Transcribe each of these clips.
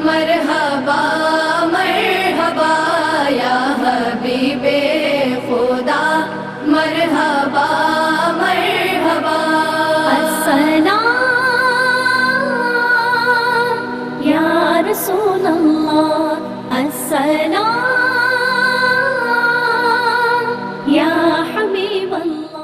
مرحبا مرحبا یا حبیب خدا مرحبا مرحبا السلام یا رسول اللہ السلام یا حبیب اللہ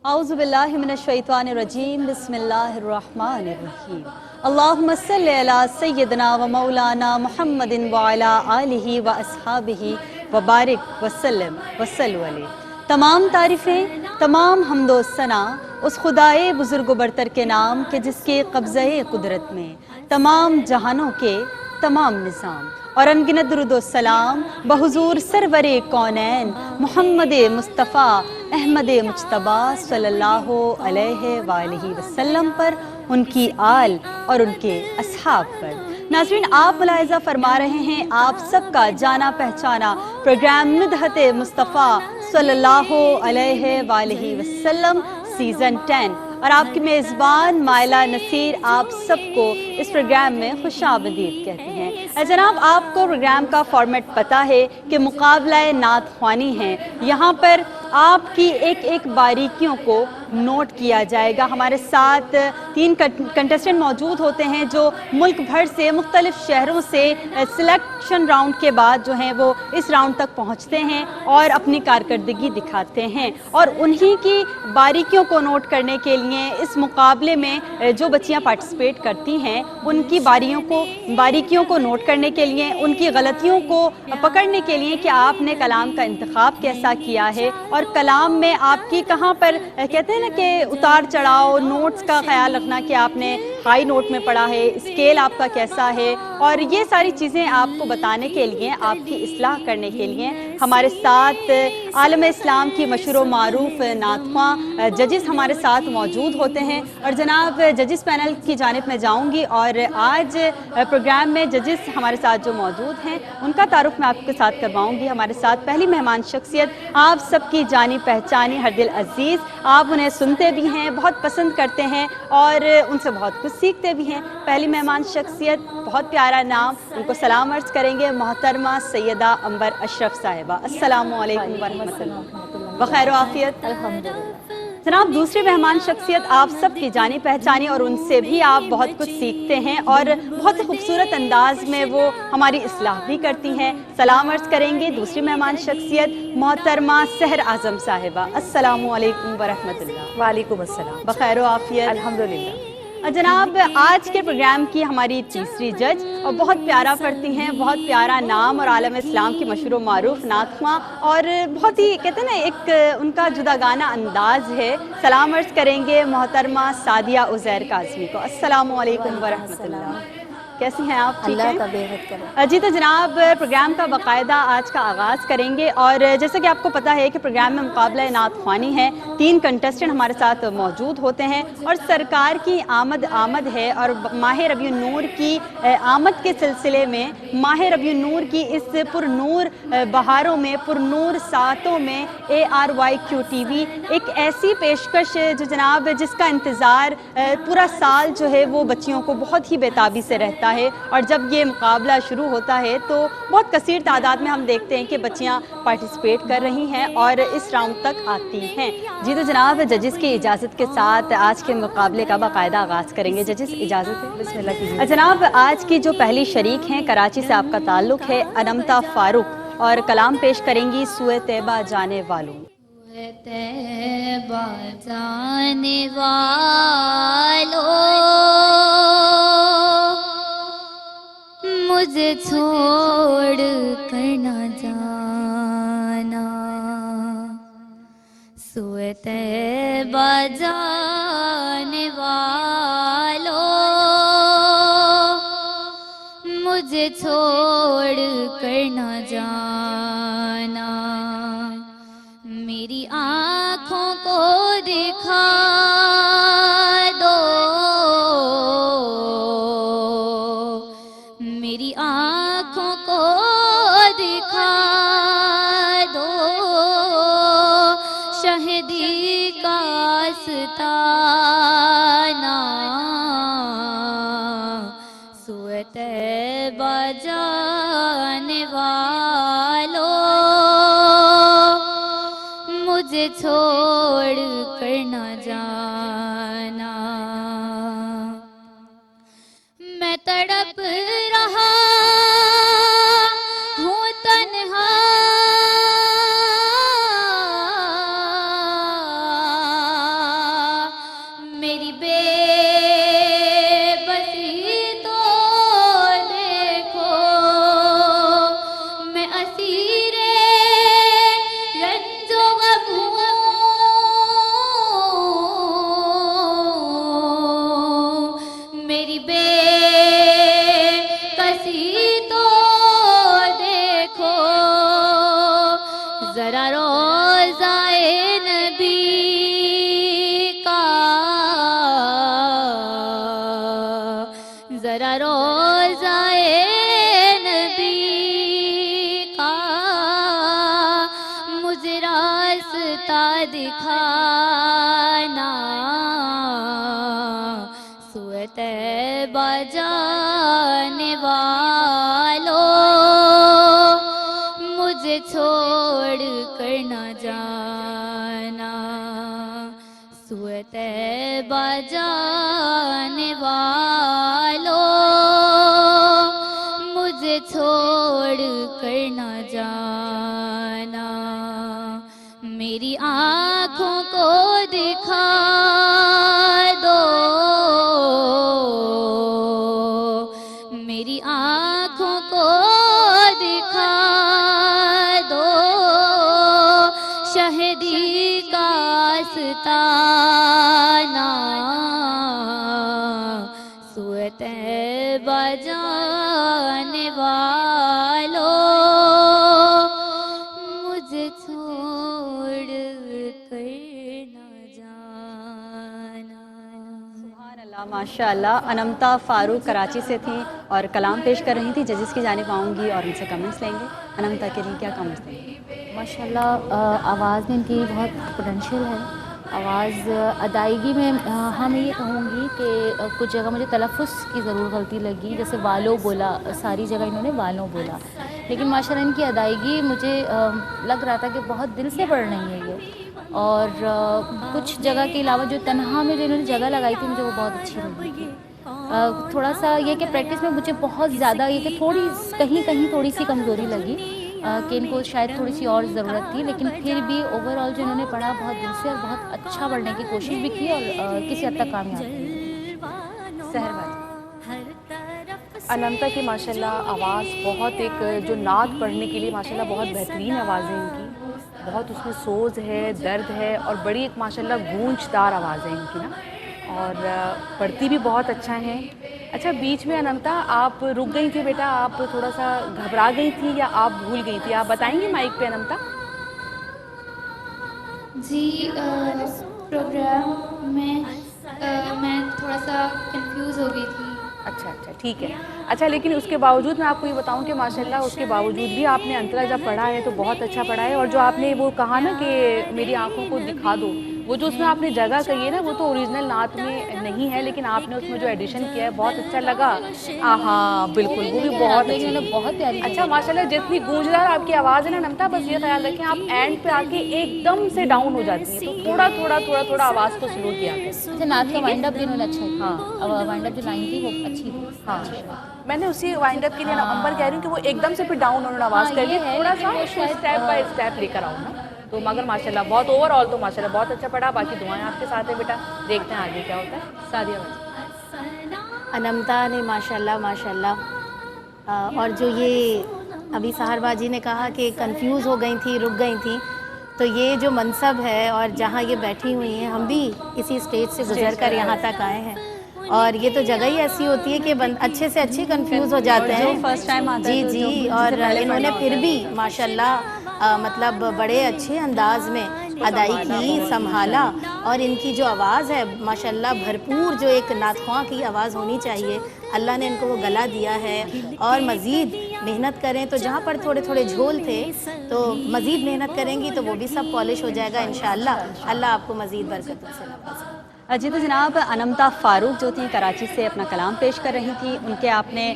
اعوذ باللہ من الشیطان الرجیم بسم اللہ الرحمن الرحیم اللہم صلی علی سیدنا و مولانا محمد وعلی آلہ و اصحابہ وبارک وسلم وصلو علیہ۔ تمام تعریفیں، تمام حمد و ثنا اس خدائے بزرگ و برتر کے نام کہ جس کے قبضہ قدرت میں تمام جہانوں کے تمام نظام، اور انگنت درود و سلام بحضور سرور کونین محمد مصطفیٰ احمد مجتبیٰ صلی اللہ علیہ وآلہ وسلم پر، ان کی آل اور ان کے اصحاب پر۔ ناظرین، آپ ملاحظہ فرما رہے ہیں آپ سب کا جانا پہچانا پروگرام ندہت مصطفیٰ صلی اللہ علیہ وآلہ وسلم سیزن 10، اور آپ کی میزبان مائلہ نصیر آپ سب کو اس پروگرام میں خوش آمدید کہتی ہیں۔ جناب، آپ کو پروگرام کا فارمیٹ پتہ ہے کہ مقابلہ نعت خوانی ہے، یہاں پر آپ کی ایک ایک باریکیوں کو نوٹ کیا جائے گا۔ ہمارے ساتھ 3 کنٹیسٹنٹ موجود ہوتے ہیں جو ملک بھر سے مختلف شہروں سے سلیکشن راؤنڈ کے بعد جو ہیں وہ اس راؤنڈ تک پہنچتے ہیں اور اپنی کارکردگی دکھاتے ہیں، اور انہی کی باریکیوں کو نوٹ کرنے کے لیے اس مقابلے میں جو بچیاں پارٹیسپیٹ کرتی ہیں ان کی باریکیوں کو نوٹ کرنے کے لیے، ان کی غلطیوں کو پکڑنے کے لیے کہ آپ نے کلام کا انتخاب کیسا کیا ہے، اور کلام میں آپ کی کہاں پر کہتے ہیں نا کہ اتار چڑھاؤ، نوٹس کا خیال رکھنا کہ آپ نے ہائی نوٹ میں پڑھا ہے، اسکیل آپ کا کیسا ہے، اور یہ ساری چیزیں آپ کو بتانے کے لیے، آپ کی اصلاح کرنے کے لیے ہمارے ساتھ عالم اسلام کی مشہور و معروف نعت خواں ججز ہمارے ساتھ موجود ہوتے ہیں۔ اور جناب ججز پینل کی جانب میں جاؤں گی، اور آج پروگرام میں ججز ہمارے ساتھ جو موجود ہیں ان کا تعارف میں آپ کے ساتھ کرواؤں گی۔ ہمارے ساتھ پہلی مہمان شخصیت آپ سب کی جانی پہچانی ہر دل عزیز، آپ انہیں سنتے بھی ہیں، بہت پسند کرتے ہیں اور ان سے بہت کچھ سیکھتے بھی ہیں۔ پہلی مہمان شخصیت، بہت پیارا نام، ان کو سلام عرض کریں گے محترمہ سیدہ عنبر اشرف صاحبہ۔ السلام علیکم ورحمۃ اللہ، بخیر و عافیت؟ جناب، دوسری مہمان شخصیت آپ سب کی جانی پہچانی اور ان سے بھی آپ بہت کچھ سیکھتے ہیں، اور بہت ہی خوبصورت انداز میں وہ ہماری اصلاح بھی کرتی ہیں۔ سلام عرض کریں گے دوسری مہمان شخصیت محترمہ سحر اعظم صاحبہ۔ السلام علیکم ورحمۃ اللہ۔ وعلیکم السلام، بخیر و عافیت؟ الحمدللہ۔ جناب، آج کے پروگرام کی ہماری تیسری جج، اور بہت پیارا پڑھتی ہیں، بہت پیارا نام اور عالم اسلام کی مشہور و معروف نعت خواں، اور بہت ہی کہتے ہیں نا ایک ان کا جداگانہ انداز ہے۔ سلام عرض کریں گے محترمہ سعدیہ عزیر کاظمی کو۔ السلام علیکم ورحمۃ اللہ، کیسی ہیں آپ؟ ٹھیک اللہ ہیں؟ کا بے حد کرم۔ جی، تو جناب پروگرام کا باقاعدہ آج کا آغاز کریں گے، اور جیسا کہ آپ کو پتہ ہے کہ پروگرام میں مقابلہ نعت خوانی ہے، 3 کنٹیسٹنٹ ہمارے ساتھ موجود ہوتے ہیں، اور سرکار کی آمد ہے، اور ماہ ربیع النور کی آمد کے سلسلے میں، ماہ ربیع النور کی اس پر نور بہاروں میں، پر نور ساعتوں میں ARYQTV ایک ایسی پیشکش جو جناب جس کا انتظار پورا سال جو ہے وہ بچیوں کو بہت ہی بےتابی سے رہتا ہے، اور جب یہ مقابلہ شروع ہوتا ہے تو بہت کثیر تعداد میں ہم دیکھتے ہیں کہ بچیاں پارٹیسپیٹ کر رہی ہیں اور اس راؤنڈ تک آتی ہیں۔ جی، تو جناب ججز کی اجازت کے ساتھ آج کے مقابلے کا باقاعدہ آغاز کریں گے۔ ججز اجازت ہے؟ بسم اللہ کیجیے۔ جناب، آج کی جو پہلی شریک ہیں کراچی سے آپ کا تعلق ہے، انمتا فاروق، اور کلام پیش کریں گی سوئے طیبہ جانے والوں۔ طیبہ جانے والوں مجھے چھوڑ کر نہ جانا، سوئے طیبہ جانے والوں مجھے چھوڑ کر نہ جانا، میری آنکھوں کو دکھا دو، میری آنکھوں کو دکھا دو شہدی کا آستانہ، سوئے طیبہ جانے والوں مجھے چھوڑ کر نہ جانا، میں تڑپ رہا ہوں تنہا، میری بے بسی تو دیکھو، میں اسیر رنج و غم ہوں، میری بے کسی تو دیکھو، ذرا روضائے نبی کا، ذرا روضائے نبی کا مجھے راستہ دکھانا، سوئے طیبہ جانے والوں مجھے چھوڑ کر نہ جانا، سوئے طیبہ جانے والوں مجھے چھوڑ کر نہ جانا، میری آنکھوں کو دکھا دو، میری آنکھوں کو دکھا دو، شہدی کا آستانہ، سوئے طیبہ جانے والوں مجھے چھوڑ کر نہ جانا۔ سبحان اللہ، ماشاء اللہ۔ انمتا فاروق کراچی سے تھیں اور کلام پیش کر رہی تھیں، ججز کی جانب آؤں گی اور ان سے کمنٹس لیں گے۔ انمتا کے لیے کیا کمنٹس دیں گے؟ ماشاءاللہ آواز میں ان کی بہت پوٹینشیل ہے، آواز ادائیگی میں ہاں میں یہ کہوں گی کہ کچھ جگہ مجھے تلفظ کی ضرور غلطی لگی، جیسے والو بولا، ساری جگہ انہوں نے والوں بولا، لیکن ماشاءاللہ ان کی ادائیگی مجھے لگ رہا تھا کہ بہت دل سے پڑھ رہی ہیں یہ، اور کچھ جگہ کے علاوہ جو تنہا میں جو انہوں نے جگہ لگائی تھی مجھے وہ بہت اچھی لگی تھی۔ تھوڑا سا یہ کہ پریکٹس میں مجھے بہت زیادہ یہ کہ کہیں تھوڑی سی کمزوری لگی، کہ ان کو شاید تھوڑی سی اور ضرورت تھی، لیکن پھر بھی اوور آل جو انہوں نے پڑھا بہت دل سے اور بہت اچھا پڑھنے کی کوشش بھی کی اور کسی حد تک کامیاب ہوئی۔ سحر بات انمتا کی ماشاءاللہ آواز بہت ایک جو نعت پڑھنے کے لیے ماشاءاللہ بہت بہترین آواز ہے ان کی، بہت اس میں سوز ہے، درد ہے، اور بڑی ایک ماشاءاللہ گونجدار آواز ہے ان کی نا، اور پڑھتی بھی بہت اچھا ہیں۔ اچھا، بیچ میں انمتا آپ رک گئی تھی بیٹا، آپ تھوڑا سا گھبرا گئی تھی یا آپ بھول گئی تھی؟ آپ بتائیں گے مائک پہ انمتا؟ جی، پروگرام میں میں تھوڑا سا کنفیوز ہو گئی تھی۔ اچھا ٹھیک ہے۔ اچھا، لیکن اس کے باوجود میں آپ کو یہ بتاؤں کہ ماشاءاللہ اس کے باوجود بھی آپ نے انترا جب پڑھا ہے تو بہت اچھا پڑھا ہے، اور جو آپ نے وہ کہا نا کہ میری آنکھوں کو دکھا دو، وہ جو اس میں آپ نے جگہ کہی ہے نا، وہ تو اوریجنل نعت میں نہیں ہے، لیکن آپ نے اس میں جو ایڈیشن کیا ہے بہت اچھا لگا۔ ہاں بالکل، وہ بھی بہت اچھی، بہت پیاری۔ اچھا ماشاءاللہ، جتنی گونجدار آپ کی آواز ہے نا نمتا، بس یہ خیال رکھیں آپ اینڈ پہ آ کے ایک دم سے ڈاؤن ہو جاتی ہیں، تو تھوڑا آواز کو سلو کیا کریں۔ اچھا، نعت کا وائنڈ اپ بھی انہوں نے اچھا کیا، ہاں وائنڈ اپ جو لائن تھی وہ اچھی تھی۔ ہاں، میں نے اسی وائنڈ اپ کے لیے نمبر کہہ رہی ہوں کہ وہ ایک دم سے پھر ڈاؤن انہوں نے آواز کر دی، تھوڑا سا اسٹیپ بائی اسٹیپ لے کر آؤ نا، تو مگر ماشاءاللہ بہت اوور آل تو ماشاءاللہ بہت اچھا پڑھا۔ باقی دعائیں آپ کے ساتھ ہیں بیٹا، دیکھتے ہیں آگے کیا ہوتا ہے۔ سعدیہ بات انمتا نے ماشاءاللہ اور جو یہ ابھی سحر باجی نے کہا کہ کنفیوز ہو گئی تھی، رک گئی تھیں، تو یہ جو منصب ہے اور جہاں یہ بیٹھی ہوئی ہیں، ہم بھی اسی اسٹیج سے گزر کر یہاں تک آئے ہیں، اور یہ تو جگہ ہی ایسی ہوتی ہے کہ اچھے سے اچھے کنفیوز ہو جاتے ہیں۔ فرسٹ ٹائم آتا ہے جی، اور انہوں نے پھر بھی ماشاءاللہ مطلب بڑے اچھے انداز میں ادائی کی، سنبھالا، اور ان کی جو آواز ہے ماشاءاللہ بھرپور، جو ایک نعت خواں کی آواز ہونی چاہیے، اللہ نے ان کو وہ گلا دیا ہے، اور مزید محنت کریں تو جہاں پر تھوڑے تھوڑے جھول تھے تو مزید محنت کریں گی تو وہ بھی سب پالش ہو جائے گا انشاءاللہ۔ اللہ آپ کو مزید برکت سے نوازے۔ جی تو جناب انمتا فاروق جو تھیں کراچی سے اپنا کلام پیش کر رہی تھی، ان کے آپ نے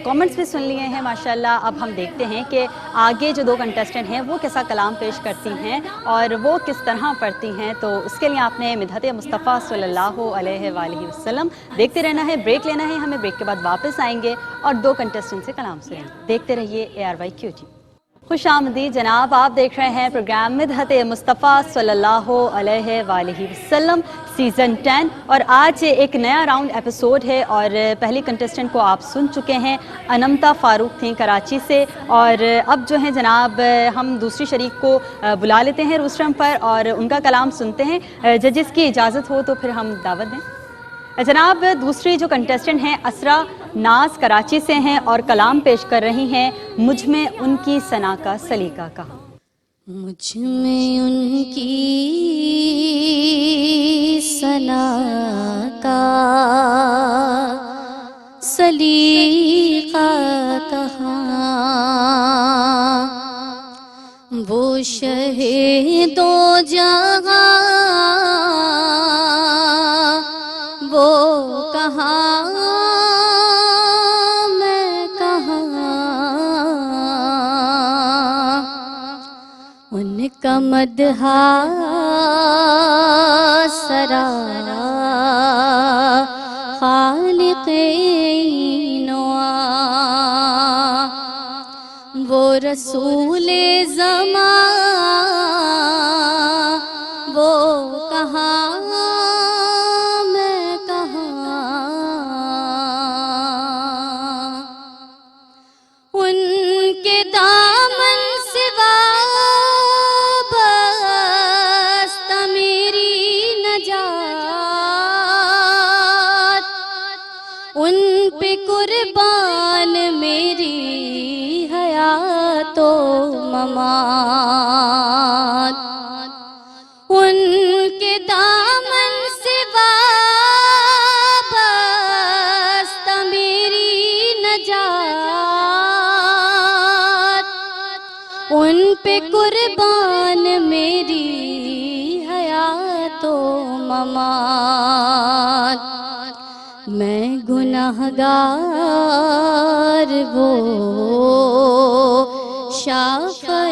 کامنٹس بھی سن لیے ہیں ماشاءاللہ. اب ہم دیکھتے ہیں کہ آگے جو دو کنٹیسٹنٹ ہیں وہ کیسا کلام پیش کرتی ہیں اور وہ کس طرح پڑھتی ہیں. تو اس کے لیے آپ نے مدحت مصطفیٰ صلی اللہ علیہ وآلہ وسلم دیکھتے رہنا ہے. بریک لینا ہے ہمیں، بریک کے بعد واپس آئیں گے اور دو کنٹیسٹنٹ سے کلام سنیں گے. دیکھتے رہیے ARYQ جی. خوش آمدید جناب، آپ دیکھ رہے ہیں پروگرام مدحت مصطفیٰ صلی اللہ علیہ وآلہ وسلم سیزن 10 اور آج ایک نیا راؤنڈ ایپیسوڈ ہے اور پہلی کنٹیسٹنٹ کو آپ سن چکے ہیں، انمتا فاروق تھیں کراچی سے. اور اب جو ہیں جناب ہم دوسری شریک کو بلا لیتے ہیں روسٹرم پر اور ان کا کلام سنتے ہیں. ججز کی اجازت ہو تو پھر ہم دعوت دیں. جناب دوسری جو کنٹیسٹنٹ ہیں اسرا ناز کراچی سے ہیں اور کلام پیش کر رہی ہیں مجھ میں ان کی ثنا کا سلیقہ کہاں. مجھ میں ان کی ثنا کا سلیقہ کہاں، وہ شہ دو جہاں وہ کہاں میں کہاں، ان کا مدحا سرا خالق نوا، وہ رسول زمان وہ کہاں میں کہاں، ان کے دامن سوا بستہ میری نجات، ان پہ قربان میری حیات و ممات، ان کے دامن سوا بستہ میری نجات، ان پہ قربان میری حیات و ممات. میں گناہگار وہ شافع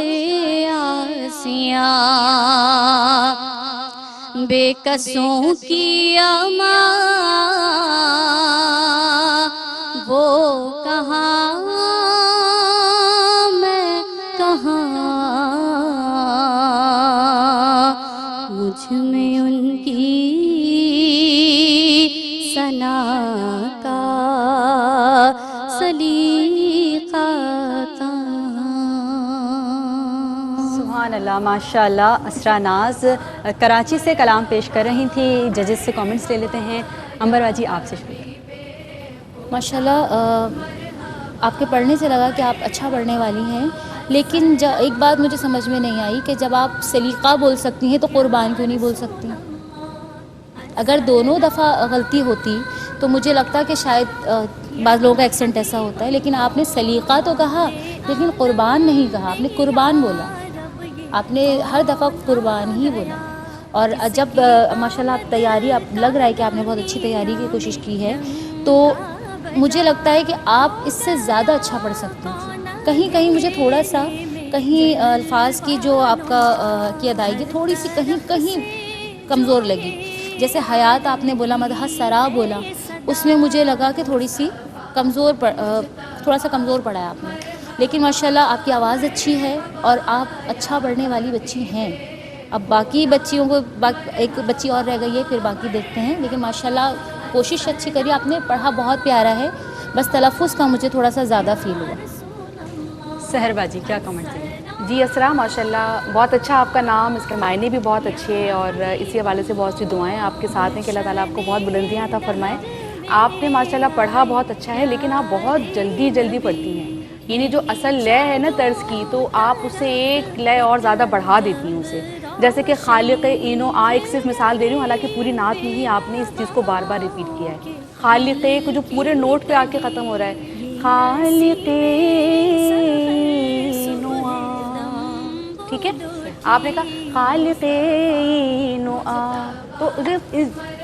عاصیاں، بے کسوں کی اماں وہ کہاں میں کہاں، مجھ میں ان کی ثنا کا سلیقہ کہاں. سبحان اللہ ماشاء اللہ. اسرا ناز کراچی سے کلام پیش کر رہی تھی. ججز سے کامنٹس لے لیتے ہیں. امبر باجی آپ سے شروع کریں. ماشاءاللہ آپ کے پڑھنے سے لگا کہ آپ اچھا پڑھنے والی ہیں، لیکن ایک بات مجھے سمجھ میں نہیں آئی کہ جب آپ سلیقہ بول سکتی ہیں تو قربان کیوں نہیں بول سکتی؟ اگر دونوں دفعہ غلطی ہوتی تو مجھے لگتا کہ شاید بعض لوگوں کا ایکسنٹ ایسا ہوتا ہے، لیکن آپ نے سلیقہ تو کہا لیکن قربان نہیں کہا، آپ نے قربان بولا. آپ نے ہر دفعہ قربان ہی بولا. اور جب ماشاءاللہ آپ تیاری، آپ لگ رہا ہے کہ آپ نے بہت اچھی تیاری کی کوشش کی ہے، تو مجھے لگتا ہے کہ آپ اس سے زیادہ اچھا پڑھ سکتے ہیں. کہیں کہیں مجھے تھوڑا سا کہیں الفاظ کی جو آپ کا کی ادائیگی تھوڑی سی کہیں کمزور لگی. جیسے حیات آپ نے بولا، مدحت سرا بولا، اس میں مجھے لگا کہ تھوڑا سا کمزور پڑا ہے آپ نے. لیکن ماشاءاللہ آپ کی آواز اچھی ہے اور آپ اچھا پڑھنے والی بچی ہیں. اب باقی بچیوں کو ایک بچی اور رہ گئی ہے، پھر باقی دیکھتے ہیں. لیکن ماشاءاللہ کوشش اچھی کری آپ نے، پڑھا بہت پیارا ہے، بس تلفظ کا مجھے تھوڑا سا زیادہ فیل ہوا. سحر باجی کیا کامنٹ دیں؟ جی اسرا ماشاءاللہ بہت اچھا آپ کا نام، اس کے معنی بھی بہت اچھے ہیں اور اسی حوالے سے بہت سی دعائیں آپ کے ساتھ ہیں کہ اللہ تعالیٰ آپ کو بہت بلندیاں عطا فرمائے. آپ نے ماشاءاللہ پڑھا بہت اچھا ہے، لیکن آپ بہت جلدی پڑھتی ہیں. یعنی جو اصل لے ہے نا طرز کی، تو آپ اسے ایک لے اور زیادہ بڑھا دیتی ہیں اسے. جیسے کہ خالق این و آ، ایک صرف مثال دے رہی ہوں، حالانکہ پوری نعت میں ہی آپ نے اس چیز کو بار بار ریپیٹ کیا ہے. خالق کو جو پورے نوٹ پہ آ کے ختم ہو رہا ہے، خالق این و آ، ٹھیک ہے. آپ نے کہا خالق این و آ، تو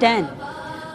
10.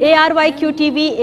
ARYQTV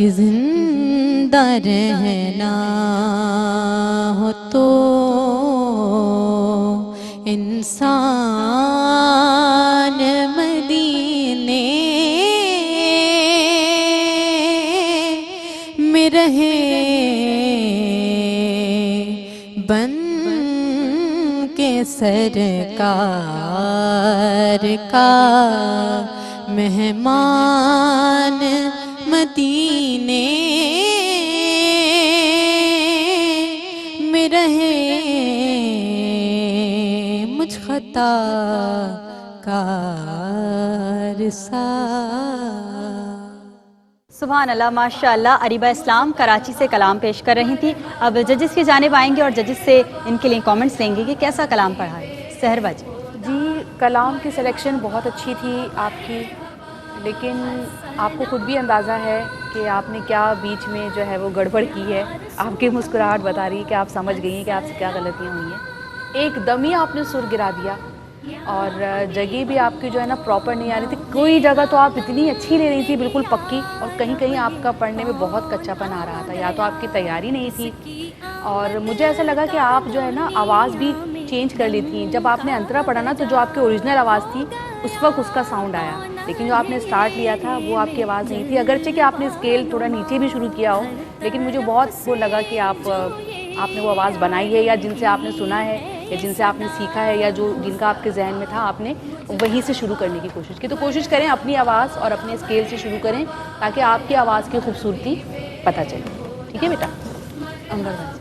کہ زندہ رہنا ہو تو انسان مدینے میں رہے بن کے سرکار کا مہمان مدینے میں رہے مجھ خطا کار سا۔ سبحان اللہ، ماشاء اللہ۔ اریبہ اسلام کراچی سے کلام پیش کر رہی تھی۔ اب ججز کی جانب آئیں گے اور ججز سے ان کے لیے کامنٹس لیں گے کہ کیسا کلام پڑھا ہے۔ سحر باجی جی، کلام کی سلیکشن بہت اچھی تھی آپ کی، لیکن آپ کو خود بھی اندازہ ہے کہ آپ نے کیا بیچ میں جو ہے وہ گڑبڑ کی ہے۔ آپ کی مسکراہٹ بتا رہی ہے کہ آپ سمجھ گئی ہیں کہ آپ سے کیا غلطیاں ہوئی ہیں۔ ایک دم ہی آپ نے سر گرا دیا، اور جگہ بھی آپ کی جو ہے نا پراپر نہیں آ رہی تھی۔ کوئی جگہ تو آپ اتنی اچھی لے رہی تھی بالکل پکی، اور کہیں کہیں آپ کا پڑھنے میں بہت کچا پن آ رہا تھا، یا تو آپ کی تیاری نہیں تھی، اور مجھے ایسا لگا کہ آپ جو ہے نا آواز بھی چینج کر لی تھی۔ جب آپ نے انترا پڑھا نا تو جو آپ کی اوریجنل آواز تھی اس وقت اس کا ساؤنڈ آیا، لیکن جو آپ نے اسٹارٹ لیا تھا وہ آپ کی آواز نہیں تھی۔ اگرچہ کہ آپ نے اسکیل تھوڑا نیچے بھی شروع کیا ہو، لیکن مجھے بہت وہ لگا کہ آپ نے وہ آواز بنائی ہے، یا جن سے آپ نے سنا ہے، یا جن سے آپ نے سیکھا ہے، یا جو جن کا آپ کے ذہن میں تھا آپ نے وہیں سے شروع کرنے کی کوشش کی۔ تو کوشش کریں اپنی آواز اور اپنے اسکیل سے شروع کریں تاکہ آپ کی آواز کی خوبصورتی پتہ چلے۔ ٹھیک ہے بیٹا؟ انور باجی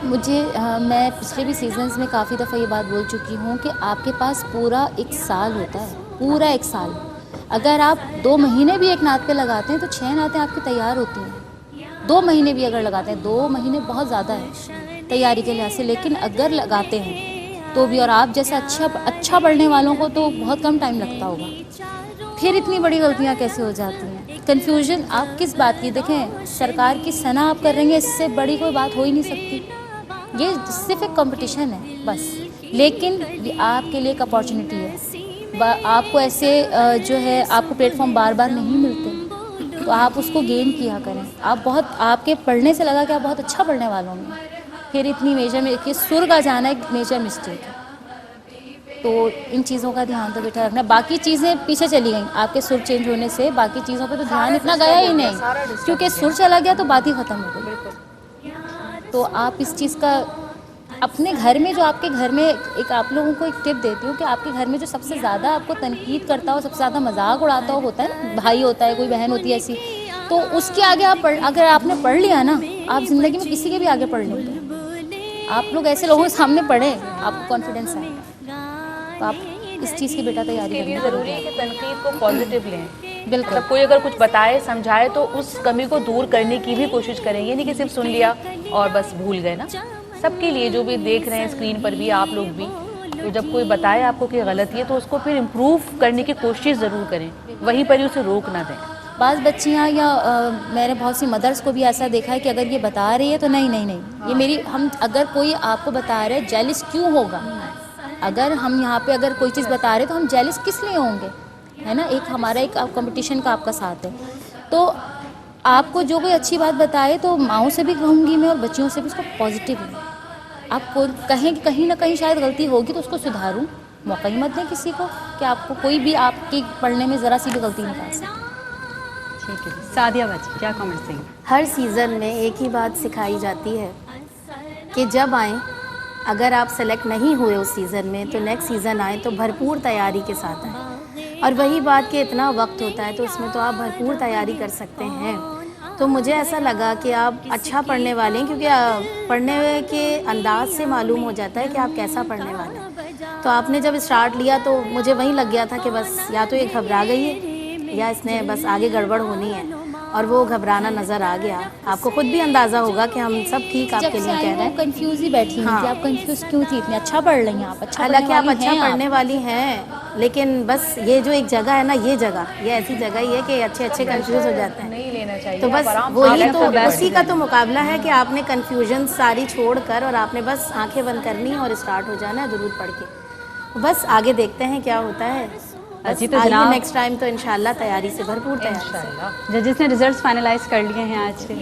مجھے میں پچھلے بھی سیزنز میں کافی دفعہ یہ بات بول چکی ہوں کہ آپ کے پاس پورا ایک سال ہوتا ہے، پورا ایک سال۔ اگر آپ 2 مہینے بھی ایک نعت پہ لگاتے ہیں تو 6 نعتیں آپ کی تیار ہوتی ہیں۔ 2 مہینے بھی اگر لگاتے ہیں، 2 مہینے بہت زیادہ ہے تیاری کے لحاظ سے، لیکن اگر لگاتے ہیں تو بھی، اور آپ جیسے اچھا پڑھنے والوں کو تو بہت کم ٹائم لگتا ہوگا، پھر اتنی بڑی غلطیاں کیسے ہو جاتی ہیں؟ کنفیوژن آپ کس بات کی؟ دیکھیں، سرکار کی ثنا آپ کر رہی ہیں، اس سے بڑی کوئی بات ہو ہی نہیں سکتی۔ یہ صرف ایک کمپٹیشن ہے بس، لیکن یہ آپ کے لیے ایک اپارچونیٹی ہے۔ آپ کو ایسے جو ہے آپ کو پلیٹ فارم بار بار نہیں ملتے، تو آپ اس کو گین کیا کریں۔ آپ کے پڑھنے سے لگا کہ آپ بہت اچھا پڑھنے والوں میں، پھر اتنی میجر میں کہ سر کا جانا ایک میجر مسٹیک ہے۔ تو ان چیزوں کا دھیان تو بیٹا رکھنا۔ باقی چیزیں پیچھے چلی گئیں آپ کے سر چینج ہونے سے، باقی چیزوں پہ تو دھیان اتنا گیا ہی نہیں، کیونکہ سر چلا گیا تو بات ہی ختم ہو گئی۔ تو آپ اس چیز کا اپنے گھر میں، جو آپ کے گھر میں ایک آپ لوگوں کو ایک ٹپ دیتی ہوں کہ آپ کے گھر میں جو سب سے زیادہ آپ کو تنقید کرتا ہو، سب سے زیادہ مذاق اڑاتا ہو، ہوتا ہے نا، بھائی ہوتا ہے، کوئی بہن ہوتی ہے ایسی، تو اس کے آگے آپ اگر آپ نے پڑھ لیا نا، آپ زندگی میں کسی کے بھی آگے پڑھ لیں گے۔ آپ لوگ ایسے لوگوں کے سامنے پڑھیں، آپ کو کانفیڈنس آئے گا۔ تو آپ اس چیز کی بیٹا تیاری کے لیے کریں۔ ضروری ہے کہ تنقید کو پازیٹیو لیں۔ بالکل، مطلب کوئی اگر کچھ بتائے سمجھائے تو اس کمی کو دور کرنے کی بھی کوشش کریں، یہ نہیں کہ صرف سن لیا اور بس بھول گئے نا۔ سب کے لیے جو بھی دیکھ رہے ہیں اسکرین پر بھی، آپ لوگ بھی، تو جب کوئی بتائے آپ کو کہ غلطی ہے تو اس کو پھر امپروو کرنے کی کوشش ضرور کریں، وہیں پر ہی اسے روک نہ دیں۔ بعض بچیاں یا میں نے بہت سی مدرس کو بھی ایسا دیکھا ہے کہ اگر یہ بتا رہی ہے تو نہیں، یہ میری، اگر کوئی آپ کو بتا رہے جیلس کیوں ہوگا؟ اگر ہم یہاں پہ اگر کوئی چیز بتا رہے تو ہم جیلس کس لیے ہوں گے؟ ہے نا، ایک ہمارا ایک کمپٹیشن کا آپ کا ساتھ ہے۔ تو آپ کو جو کوئی اچھی بات بتائے تو ماؤں سے بھی کہوں گی میں اور بچیوں سے بھی اس کو پازیٹیو لیں۔ آپ کو کہیں کہ کہیں نہ کہیں شاید غلطی ہوگی تو اس کو سدھاروں، موقع ہی مت دیں کسی کو کہ آپ کو کوئی بھی آپ کی پڑھنے میں ذرا سی بھی غلطی نکال سکے۔ ٹھیک ہے، سعدیہ باجی کیا کامنٹس دیں گے؟ ہر سیزن میں ایک ہی بات سکھائی جاتی ہے کہ جب آئیں، اگر آپ سلیکٹ نہیں ہوئے اس سیزن میں تو نیکسٹ سیزن آئیں تو بھرپور تیاری کے ساتھ آئیں، اور وہی بات کہ اتنا وقت ہوتا ہے تو اس میں تو آپ بھرپور تیاری کر سکتے ہیں۔ تو مجھے ایسا لگا کہ آپ اچھا پڑھنے والے ہیں، کیونکہ پڑھنے کے انداز سے معلوم ہو جاتا ہے کہ آپ کیسا پڑھنے والے ہیں۔ تو آپ نے جب اسٹارٹ لیا تو مجھے وہیں لگ گیا تھا کہ بس یا تو یہ گھبرا گئی ہے یا اس نے بس آگے گڑبڑ ہونی ہے، اور وہ گھبرانا نظر آ گیا۔ آپ کو خود بھی اندازہ ہوگا کہ ہم سب ٹھیک آپ کے لیے کہہ رہے ہیں، کنفیوز ہی بیٹھی ہیں کہ آپ کنفیوز کیوں تھی، اتنے اچھا پڑھ رہی ہیں آپ، اچھا حالانکہ آپ اچھا پڑھنے والی ہیں، لیکن بس یہ جو ایک جگہ ہے نا، یہ ایسی جگہ ہی ہے کہ اچھے کنفیوز ہو جاتے ہیں۔ نہیں لینا چاہیے، تو بس وہی تو اسی کا تو مقابلہ ہے کہ آپ نے کنفیوژن ساری چھوڑ کر اور آپ نے بس آنکھیں بند کرنی اور اسٹارٹ ہو جانا ہے درود پڑھ کے۔ بس آگے دیکھتے ہیں کیا ہوتا ہے۔ جی تو آئیے جناب نیکسٹ ٹائم تو انشاءاللہ تیاری سے بھرپور تیاری سے۔ ججز نے رزلٹس فائنلائز کر لیے ہیں آج کے،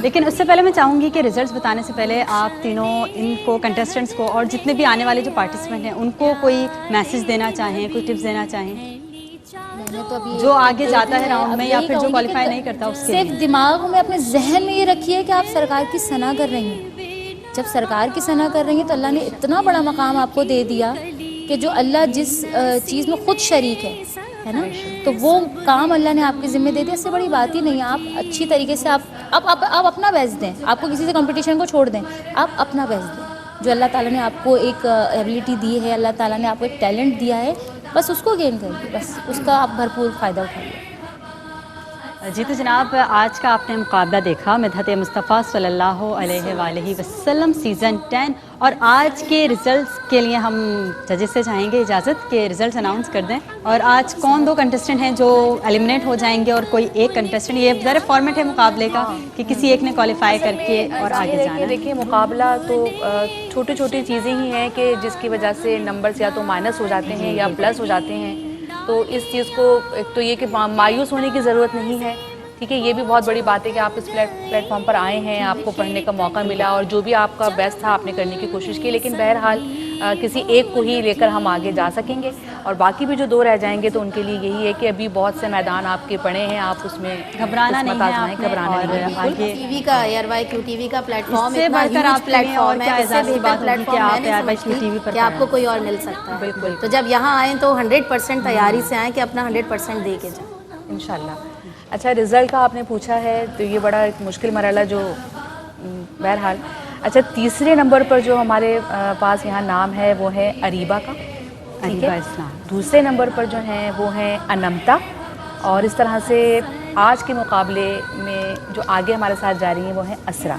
لیکن اس سے پہلے میں چاہوں گی کہ رزلٹس بتانے سے پہلے آپ تینوں ان کو کنٹیسٹنٹس کو اور جتنے بھی آنے والے جو پارٹیسپینٹ ہیں ان کو کوئی میسج دینا چاہیں، کوئی ٹپس دینا چاہیں میں نے تو ابھی جو آگے جاتا ہے راؤنڈ میں یا پھر جو کوالیفائی نہیں کرتا اس کے لیے۔ صرف دماغ میں اپنے ذہن میں یہ رکھیے کہ آپ سرکار کی ثنا کر رہی ہیں۔ جب سرکار کی ثنا کر رہی ہیں تو اللہ نے اتنا بڑا مقام آپ کو دے دیا کہ جو اللہ جس چیز میں خود شریک ہے نا، تو وہ کام اللہ نے آپ کے ذمہ دے دیا۔ اس سے بڑی بات ہی نہیں ہے۔ آپ اچھی طریقے سے آپ اپنا بیسٹ دیں، آپ کو کسی سے کمپٹیشن کو چھوڑ دیں، آپ اپنا بیسٹ دیں۔ جو اللہ تعالیٰ نے آپ کو ایک ایبلٹی دی ہے، اللہ تعالیٰ نے آپ کو ایک ٹیلنٹ دیا ہے، بس اس کو گین کریے، بس اس کا آپ بھرپور فائدہ اٹھائیے۔ جی تو جناب آج کا آپ نے مقابلہ دیکھا مدحت مصطفیٰ صلی اللہ علیہ وآلہ وسلم سیزن 10، اور آج کے ریزلٹس کے لیے ہم ججز سے چاہیں گے اجازت کہ ریزلٹس اناؤنس کر دیں، اور آج کون دو کنٹیسٹنٹ ہیں جو ایلیمنیٹ ہو جائیں گے اور کوئی ایک کنٹیسٹنٹ، یہ ذرا فارمیٹ ہے مقابلے کا کہ کسی ایک نے کوالیفائی کر کے اور آگے جانا ہے۔ دیکھیے مقابلہ تو چھوٹی چھوٹی چیزیں ہی ہیں کہ جس کی وجہ سے نمبرز یا تو مائنس ہو جاتے ہیں یا پلس ہو جاتے ہیں، تو اس چیز کو ایک تو یہ کہ مایوس ہونے کی ضرورت نہیں ہے، ٹھیک ہے۔ یہ بھی بہت بڑی بات ہے کہ آپ اس پلیٹ فارم پر آئے ہیں، آپ کو پڑھنے کا موقع ملا اور جو بھی آپ کا بیسٹ تھا آپ نے کرنے کی کوشش کی، لیکن بہرحال کسی ایک کو ہی لے کر ہم آگے جا سکیں گے، اور باقی بھی جو دو رہ جائیں گے تو ان کے لیے یہی ہے کہ ابھی بہت سے میدان آپ کے پڑے ہیں، آپ اس میں گھبرانا نہیں ہے، آپ نے گھبرانا اور نہیں ہے۔ آگے ٹی وی کا ARYQ TV کا پلیٹ فارم اس سے اتنا بڑھ کر ہیوج آپ کے پلیٹ لیے اور فارم کیا ہے، اس سے اعزاز کی بہتر بات پلیٹ ہوگی کہ فارم آپ میں نہیں ARYQ سمجھتی TV پر کہ آپ کو پڑھیں۔ کوئی اور مل سکتا ہے۔ بالکل۔ تو جب یہاں آئیں تو 100% تیاری سے آئیں کہ اپنا 100% دے کے جائیں۔ انشاءاللہ۔ اچھا رزلٹ کا آپ نے پوچھا ہے تو یہ بڑا ایک مشکل مرحلہ جو بہرحال، اچھا تیسرے نمبر پر جو ہمارے پاس یہاں نام ہے وہ ہے اریبہ کا، ٹھیک اریبہ ہے۔ اسلام۔ دوسرے نمبر پر جو ہیں وہ ہیں انمتا، اور اس طرح سے آج کے مقابلے میں جو آگے ہمارے ساتھ جا رہی ہیں وہ ہیں اسرا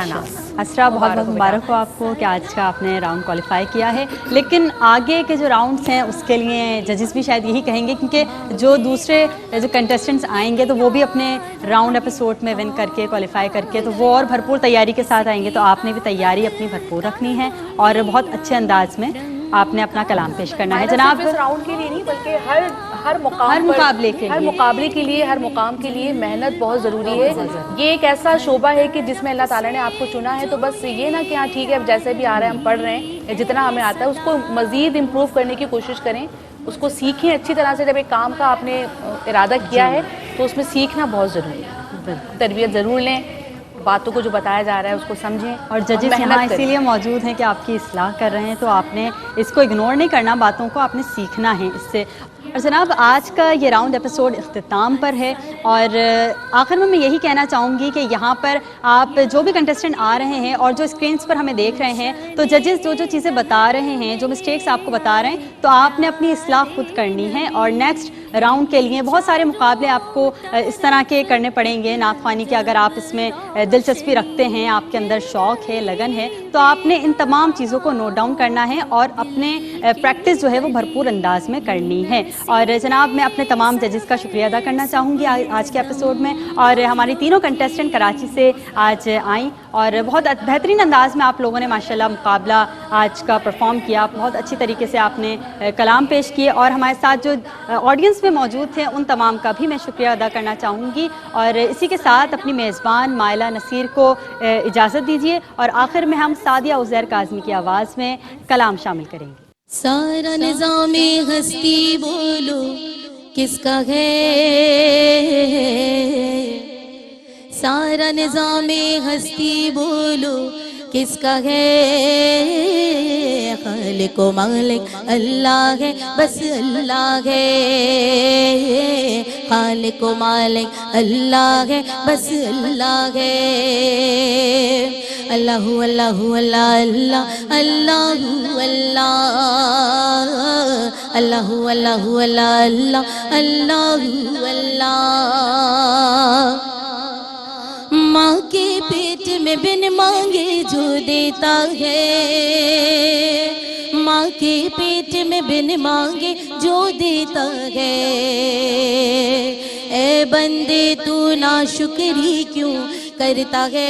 نام۔ اسرا بہت بہت مبارک ہو آپ کو کہ آج کا آپ نے راؤنڈ کوالیفائی کیا ہے، لیکن آگے کے جو راؤنڈس ہیں اس کے لیے ججز بھی شاید یہی کہیں گے، کیونکہ جو دوسرے جو کنٹیسٹنٹس آئیں گے تو وہ بھی اپنے راؤنڈ ایپیسوڈ میں ون کر کے کوالیفائی کر کے تو وہ اور بھرپور تیاری کے ساتھ آئیں گے، تو آپ نے بھی تیاری اپنی بھرپور رکھنی ہے اور بہت اچھے انداز میں آپ نے اپنا کلام پیش کرنا ہے جناب۔ اس راؤنڈ کے لیے نہیں بلکہ ہر مقابلے کے لیے ہر مقام کے لیے محنت بہت ضروری ہے۔ یہ ایک ایسا شعبہ ہے کہ جس میں اللہ تعالیٰ نے آپ کو چنا ہے، تو بس یہ نہ کہ ہاں ٹھیک ہے اب جیسے بھی آ رہے ہیں ہم پڑھ رہے ہیں یا جتنا ہمیں آتا ہے اس کو مزید امپروو کرنے کی کوشش کریں، اس کو سیکھیں اچھی طرح سے۔ جب ایک کام کا آپ نے ارادہ کیا ہے تو اس میں سیکھنا بہت ضروری ہے، تربیت ضرور لیں، باتوں کو جو بتایا جا رہا ہے اس کو سمجھیں، اور ججز یہاں اسی لیے موجود ہیں کہ آپ کی اصلاح کر رہے ہیں، تو آپ نے اس کو اگنور نہیں کرنا، باتوں کو آپ نے سیکھنا ہے اس سے۔ اور جناب آج کا یہ راؤنڈ ایپیسوڈ اختتام پر ہے، اور آخر میں یہی کہنا چاہوں گی کہ یہاں پر آپ جو بھی کنٹیسٹنٹ آ رہے ہیں اور جو اسکرینس پر ہمیں دیکھ رہے ہیں، تو ججز جو چیزیں بتا رہے ہیں، جو مسٹیکس آپ کو بتا رہے ہیں، تو آپ نے اپنی اصلاح خود کرنی ہے، اور نیکسٹ راؤنڈ کے لیے بہت سارے مقابلے آپ کو اس طرح کے کرنے پڑیں گے نعت خوانی کے۔ اگر آپ اس میں دلچسپی رکھتے ہیں، آپ کے اندر شوق ہے، لگن ہے، تو آپ نے ان تمام چیزوں کو نوٹ ڈاؤن کرنا ہے اور اپنے پریکٹس جو ہے وہ بھرپور انداز میں کرنی ہے۔ اور جناب میں اپنے تمام ججز کا شکریہ ادا کرنا چاہوں گی آج کے ایپیسوڈ میں، اور ہماری تینوں کنٹیسٹنٹ کراچی سے آج آئیں اور بہت بہترین انداز میں آپ لوگوں نے ماشاءاللہ مقابلہ آج کا پرفارم کیا، بہت اچھی طریقے سے آپ نے کلام پیش کیے، اور ہمارے ساتھ جو آڈینس میں موجود تھے ان تمام کا بھی میں شکریہ ادا کرنا چاہوں گی، اور اسی کے ساتھ اپنی میزبان مائلہ نصیر کو اجازت دیجیے، اور آخر میں ہم سعدیہ عزیر کاظمی کی آواز میں کلام شامل کریں گے۔ سارا نظام ہستی بولو کس کا ہے، سارا نظام ہستی بولو کس کا ہے، خالق و مالک اللہ ہے، بس اللہ ہے، خالق و مالک اللہ ہے، بس اللہ ہے، اللہ اللہ اللہ اللہ اللہ اللہ اللہ اللہ اللہ اللہ اللہ۔ ماں کے پیٹ میں بن مانگے جو دیتا ہے، ماں کے پیٹ میں بن مانگے جو دیتا ہے، اے بندے تو ناشکری کیوں کرتا ہے،